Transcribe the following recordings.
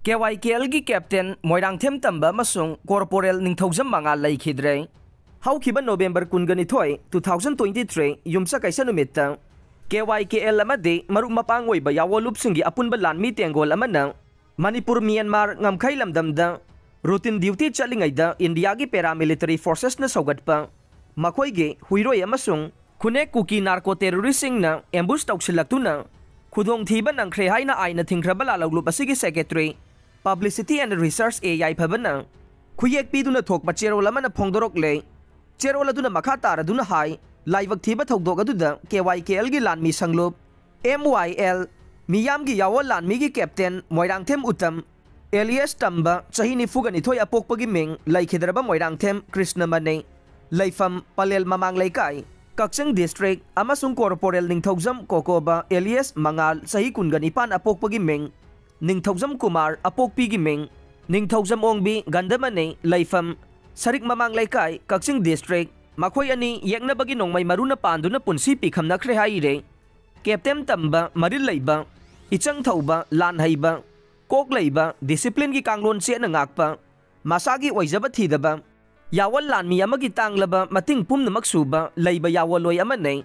KYKL की captain Moirangthem तंबा मसुंग कॉर्पोरेल Ningthoujam मंगा लैखिद्रे हौखिबा November 22 2023 युमसा कैसा नुमित्ता KYKL अमदे मरुप मपांग ओइबा यावोलुपसिंगी अपुनबा लानमी तेंगोल अमना Manipur Myanmar ngamkhai lamdamda routine duty चलिंगैदा इंडिया की पैरामिलिटरी फोर्सेस न सौगटपा मखोइगे हुइरोय अमसुंग खुने कुकी नार्को टेररिस्टिंग न एम्बुश तौसिलक्तुना खुदोंग थीबा नंख्रे हाइना आइना थिंख्रबा लालौलुप असिगी सेक्रेटरी पब्लिसिटी एंड रिसर्च ए याइफबना खुयेक पीदुना थोकपा चेरोल अमना फोंदोरokले चेरोल अदुना मखा तारदुना हाई लाइवक थीबा थौदोक अदुदा KYKL गी लानमी संगलुप MYL मियाम गी यावो लानमी गी कैप्टन मोइरांगथेम उतम एलियस तंबा चही निफुगनिथोय अपोकपगी मिंग लैखिद्रबा मोइरांगथेम कृष्ण मने लैफम पलेल ममांग लैकाई कक्संग डिस्ट्रिक्ट अमसुंग कॉर्पोरेल निंगथौजम कोकोबा एलियस मंगाल चही कुनगनिपान अपोकपगी मिंग निंगथौजम कुमार अपोकपीगी मिंग निंगथौजम ओंगबी गंधमने लैफम सरिक ममांग लैकाई कक्संग डिस्ट्रिक्ट मखोय अनि येकनबगी नोंगमै मरुना पांदुना पुंसी पिखमनख्रे हाइरे कैप्टन तंबा मरिल लैबा इचंग थौबा लान हैबा कोक लैबा डिसिप्लिन की कांगलोन सेना ngakpa मासागी ओइजबा थीदबा यावल लानमी अमगी तांगलबा मतिंग पुमनमक सुबा लैबा यावलोय अमनै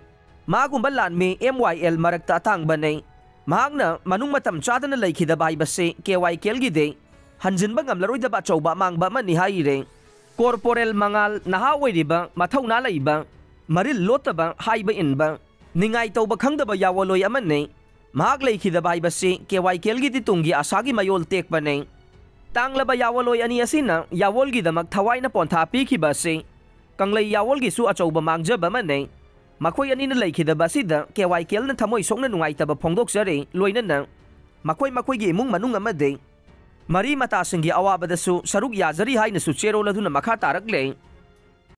मागुंबा लानमी MYL मरक्ता तांगबनै महागना मनुंग मतम चादना लैखिदबा हाइबसे KYKL गी दे हंजिनबा ngamlaroidaba चौबा मांगबा मनि हाइरे कॉर्पोरेल मंगाल नहा ओइरिबा मथौना लैबा मरिल लोतबा हाइबा इनबा निंगाई तौबा खंगदबा यावलोय अमनै महाग लैखिदबा हाइबसे KYKL गी तुंगी आसागी मयोल तेकपनै तांगलबा यावलोय अनि असिना यावोल गी दमक थवाइना पोंथा पीखिबसे कंगलै यावोल गी सु अचौबा मांगजबा मनै मखोय अनिना लैखिदबा सिदा KYKL न थमोय सोंगना नुंगाइतबा फोंदोकजरे लोइनना मखोय मखोय गी इमुंग मनुंग अमदे मरी मतासिंगी अवाबदसु सरुक याजरी हाइनसु चेरोल अदुना मखा तारकले